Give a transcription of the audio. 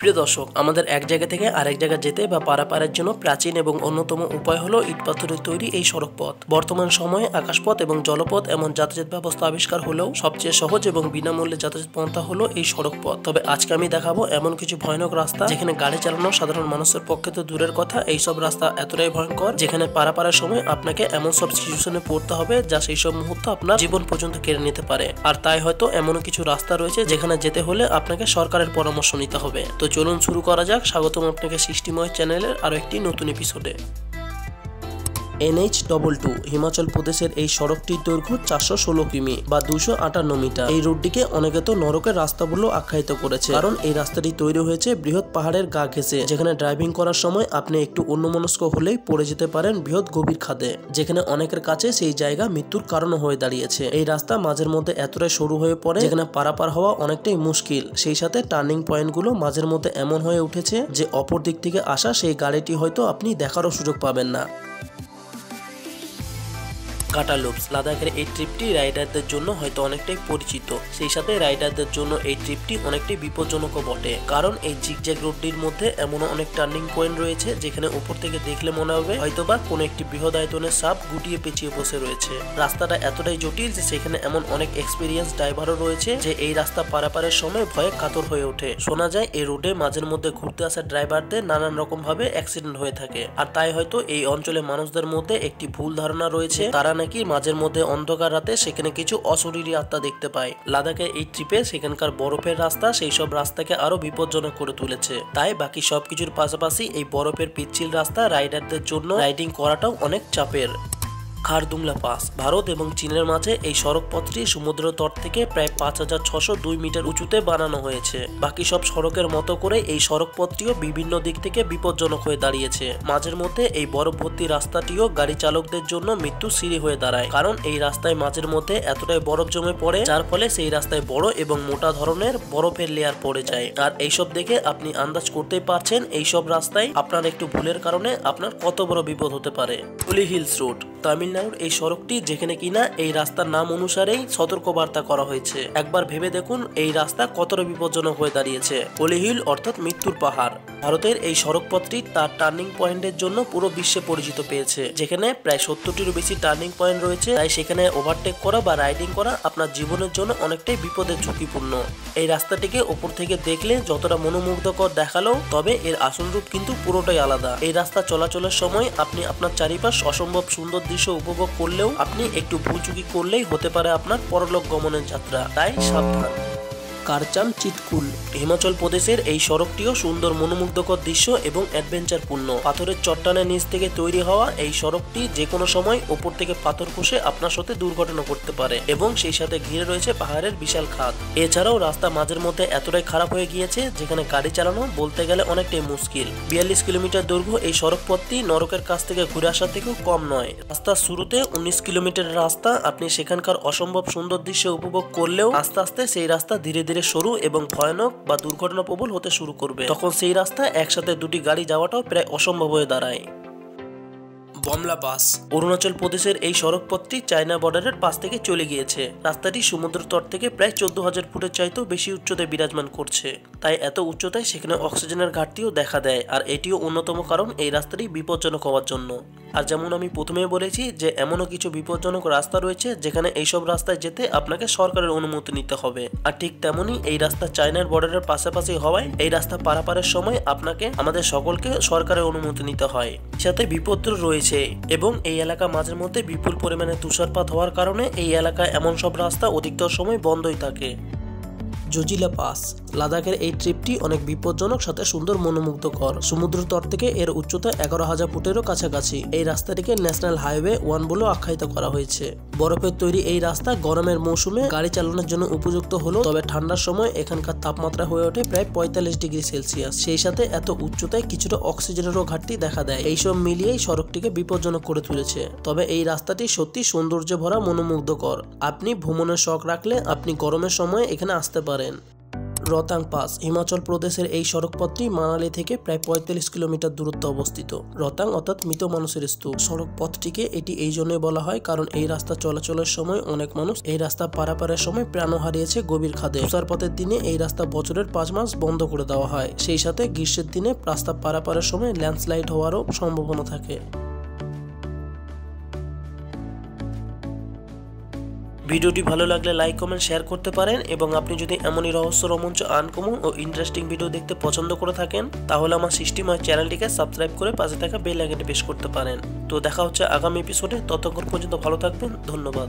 প্রিয় দর্শক, আমাদের এক জায়গা থেকে আরেক জায়গা যেতে বা পারাপারের জন্য প্রাচীন এবং অন্যতম উপায় হলো ইট পাথরের তৈরি এই সড়ক পথ। বর্তমান সময়ে আকাশপথ এবং জলপথ এমন যাতায়াত ব্যবস্থা আবিষ্কার হলেও সবচেয়ে সহজ এবং বিনামূল্যে যাতায়াত পন্থা হলো এই সড়ক পথ। তবে আজকে আমি দেখাবো এমন কিছু ভয়ানক রাস্তা যেখানে গাড়ি চালানো সাধারণ মানুষের পক্ষে তো দূরের কথা, এইসব রাস্তা এতটাই ভয়ঙ্কর যেখানে পারাপারের সময় আপনাকে এমন সব সিচুয়েশনে পড়তে হবে যা সেই সব মুহূর্ত আপনার জীবন পর্যন্ত কেড়ে নিতে পারে। আর তাই হয়তো এমন কিছু রাস্তা রয়েছে যেখানে যেতে হলে আপনাকে সরকারের পরামর্শ নিতে হবে। তো চলুন শুরু করা যাক। স্বাগতম আপনাকে সৃষ্টিময় চ্যানেলের আরো একটি নতুন এপিসোডে। NH22 হিমাচল প্রদেশের এই সড়কটির দৈর্ঘ্য 416 কিমি বা 258 মিটার। এই রুটটিকে অনেকে তো নরকের রাস্তা বলেও আখ্যায়িত করেছে, কারণ এই রাস্তাটি তৈরি হয়েছে বৃহৎ পাহাড়ের গা ঘেঁষে, যেখানে ড্রাইভিং করার সময় আপনি একটু অন্যমনস্ক হলেই পড়ে যেতে পারেন বৃহৎ গভীর খাদে, যেখানে অনেকের কাছে সেই জায়গা মৃত্যুর কারণ হয়ে দাঁড়িয়েছে। এই রাস্তা মাঝের মধ্যে এতটাই সরু হয়ে পড়ে যেখানে পারাপার হওয়া অনেকটাই মুশকিল। সেই সাথে টার্নিং পয়েন্টগুলো মাঝের মধ্যে এমন হয়ে উঠেছে যে অপর দিক থেকে আসা সেই গাড়িটি হয়তো আপনি দেখারও সুযোগ পাবেন না। কাটালুপস লাদাখের এই ট্রিপটি রাইডারদের জন্য হয়তো অনেকটাই পরিচিত, সেই সাথে রাইডারদের জন্য এই ট্রিপটি অনেকটাই বিপজ্জনকও বটে, কারণ এই জিগজ্যাগ রোডটির মধ্যে এমনও অনেক টার্নিং পয়েন্ট রয়েছে যেখানে উপর থেকে দেখলে মনে হবে হয়তোবা কোনো একটি বৃহৎ আয়তনের সাপ গুটিয়ে পেঁচিয়ে বসে রয়েছে। রাস্তাটা এতটাই জটিল যে সেখানে এমন অনেক এক্সপিরিয়েন্স ড্রাইভারও রয়েছে যে এই রাস্তা পারাপারের সময় ভয়ে কাতর হয়ে ওঠে। শোনা যায় এই রোডে মাঝের মধ্যে ঘুরতে আসা ড্রাইভারদের নানান রকম ভাবে অ্যাক্সিডেন্ট হয়ে থাকে, আর তাই হয়তো এই অঞ্চলে মানুষদের মধ্যে একটি ভুল ধারণা রয়েছে তারা নাকি মাঝের মধ্যে অন্ধকার রাতে সেখানে কিছু অশরীরী আত্মা দেখতে পায়। লাদাখে এই ট্রিপে সেখানকার বরফের রাস্তা সেই সব রাস্তাকে আরো বিপজ্জনক করে তুলেছে, তাই বাকি সবকিছুর পাশাপাশি এই বরফের পিচ্ছিল রাস্তা রাইডারদের জন্য রাইডিং করাটাও অনেক চাপের। খারদুংলা পাস ভারত এবং চীনের মাঝে এই সড়ক পথটি সমুদ্র তট থেকে প্রায় 5602 মিটার উঁচুতে বানানো হয়েছে। বাকি সব সড়কের মতো করে এই সড়ক পথটিও বিভিন্ন দিক থেকে বিপজ্জনক হয়ে দাঁড়িয়েছে। মাঝের মধ্যে এই বরফ ভর্তি রাস্তাটিও গাড়ি চালকদের জন্য মৃত্যু সিঁড়ি হয়ে দাঁড়ায়, কারণ এই রাস্তায় মাঝের মধ্যে এতটাই বরফ জমে পড়ে যার ফলে সেই রাস্তায় বড় এবং মোটা ধরনের বরফের লেয়ার পড়ে যায়। আর এইসব দেখে আপনি আন্দাজ করতেই পারছেন এইসব রাস্তায় আপনার একটু ভুলের কারণে আপনার কত বড় বিপদ হতে পারে। হোলি হিলস রোড তামিলনাড়ুর এই সড়কটি, যেখানে কিনা এই রাস্তার নাম অনুসারেই সতর্কবার্তা করা হয়েছে। একবার ভেবে দেখুন এই রাস্তা কতটা বিপজ্জনক হয়ে দাঁড়িয়েছে। হোলি হিল অর্থাৎ মৃত্যুর পাহাড়। ভারতের এই সড়ক পথটি তার টার্নিং পয়েন্টের জন্য পুরো বিশ্বে পরিচিত পেয়েছে, যেখানে প্রায় 70টিরও বেশি টার্নিং পয়েন্ট রয়েছে। তাই সেখানে ওভারটেক করা বা রাইডিং করা আপনার জীবনের জন্য অনেকটাই বিপদের ঝুঁকিপূর্ণ। এই রাস্তাটিকে উপর থেকে দেখলে যতটা মনোমুগ্ধকর দেখালো, তবে এর আসল রূপ কিন্তু পুরোটাই আলাদা। এই রাস্তা চলাচলের সময় আপনি আপনার চারিপাশ অসম্ভব সুন্দর দৃশ্য উপভোগ করলেও আপনি একটু ভুল চুকি করলেই হতে পারে আপনার পরলোক গমনের যাত্রা, তাই সাবধান। কারচাম চিটকুল হিমাচল প্রদেশের এই সড়কটিও সুন্দর মনোমুগ্ধকর দৃশ্য এবং অ্যাডভেঞ্চারপূর্ণ। পাথরের চট্টানের নিচ থেকে তৈরি হওয়া এই সড়কটি যে কোনো সময় উপর থেকে পাথর খসে আপনার সাথে দুর্ঘটনা করতে পারে, এবং সেই সাথে ঘিরে রয়েছে পাহাড়ের বিশাল খাদ। এছাড়াও রাস্তা মাঝের মধ্যে এতটাই খারাপ হয়ে গিয়েছে যেখানে গাড়ি চালানো বলতে গেলে অনেকটাই মুশকিল। 42 কিলোমিটার দৈর্ঘ্য এই সড়ক পথটি নরকের কাছ থেকে ঘুরে আসার থেকেও কম নয়। রাস্তার শুরুতে 19 কিলোমিটারের রাস্তা, আপনি সেখানকার অসম্ভব সুন্দর দৃশ্য উপভোগ করলেও আস্তে আস্তে সেই রাস্তা ধীরে ধীরে সরু এবং ভয়ানক বা দুর্ঘটনা প্রবল হতে শুরু করবে। তখন সেই রাস্তায় একসাথে দুটি গাড়ি যাওয়াটাও প্রায় অসম্ভব হয়ে দাঁড়ায়। বমলা পাস অরুণাচল প্রদেশের এই সড়ক পথটি চায়না বর্ডারের পাশ থেকে চলে গিয়েছে। রাস্তাটি সমুদ্র তট থেকে প্রায় 14,000 ফুটের চাইতেও বেশি উচ্চতায় বিরাজমান করছে, তাই এত উচ্চতায় সেখানে অক্সিজেনের ঘাটতিও দেখা দেয়। আর এটিও অন্যতম কারণ এই রাস্তাটি বিপজ্জনক হওয়ার জন্য। আর যেমন আমি প্রথমে বলেছি যে এমনও কিছু বিপজ্জনক রাস্তা রয়েছে যেখানে এইসব রাস্তায় যেতে আপনাকে সরকারের অনুমতি নিতে হবে। আর ঠিক তেমনই এই রাস্তা চায়নার বর্ডারের পাশাপাশি হওয়ায় এই রাস্তা পারাপারের সময় আপনাকে আমাদের সকলকে সরকারের অনুমতি নিতে হয়। সাথে বিপদ রয়েছে, এবং এই এলাকা মাঝের মধ্যে বিপুল পরিমাণে তুষারপাত হওয়ার কারণে এই এলাকায় এমন সব রাস্তা অধিকতর সময় বন্ধই থাকে। জজিলা পাস লাদাখের এই ট্রিপটি অনেক বিপজ্জনক সাথে সুন্দর মনোমুগ্ধকর। সমুদ্র তট থেকে এর উচ্চতা 11,000 ফুটেরও কাছাকাছি। এই রাস্তাটিকে ন্যাশনাল হাইওয়ে 1 বলেও আখ্যায়িত করা হয়েছে। বরফের তৈরি এই রাস্তা গরমের মৌসুমে গাড়ি চালানোর জন্য উপযুক্ত হলো, তবে ঠান্ডার সময় এখানকার তাপমাত্রা হয়ে ওঠে প্রায় 45 ডিগ্রি সেলসিয়াস। সেই সাথে এত উচ্চতায় কিছুটা অক্সিজেনেরও ঘাটতি দেখা দেয়। এইসব মিলিয়েই সড়কটিকে বিপজ্জনক করে তুলেছে। তবে এই রাস্তাটি সত্যি সৌন্দর্যে ভরা, মনোমুগ্ধকর। আপনি ভ্রমণের শখ রাখলে আপনি গরমের সময় এখানে আসতে পারেন। রোহতাং পাস হিমাচল প্রদেশের এই সড়কপথটি মানালি থেকে প্রায় 45 কিলোমিটার দূরত্বে অবস্থিত। রোহতাং অর্থাৎ মৃত মানুষের স্তূপ। সড়ক পথটিকে এটি এই জন্যই বলা হয় কারণ এই রাস্তা চলাচলের সময় অনেক মানুষ এই রাস্তা পারাপারের সময় প্রাণ হারিয়েছে গভীর খাদে। তুষারপাতের দিনে এই রাস্তা বছরের 5 মাস বন্ধ করে দেওয়া হয়। সেই সাথে গ্রীষ্মের দিনে রাস্তা পারাপারের সময় ল্যান্ডস্লাইড হওয়ারও সম্ভাবনা থাকে। ভিডিওটি ভালো লাগলে লাইক কমেন্ট শেয়ার করতে পারেন এবং আপনি যদি এমনই রহস্য রোমাঞ্চ আনকমন ও ইন্টারেস্টিং ভিডিও দেখতে পছন্দ করে থাকেন তাহলে আমার সৃষ্টিময় চ্যানেলটিকে সাবস্ক্রাইব করে পাশে থাকা বেল আইকনটি প্রেস করতে পারেন। তো দেখা হচ্ছে আগামী এপিসোডে, ততক্ষণ পর্যন্ত ভালো থাকবেন, ধন্যবাদ।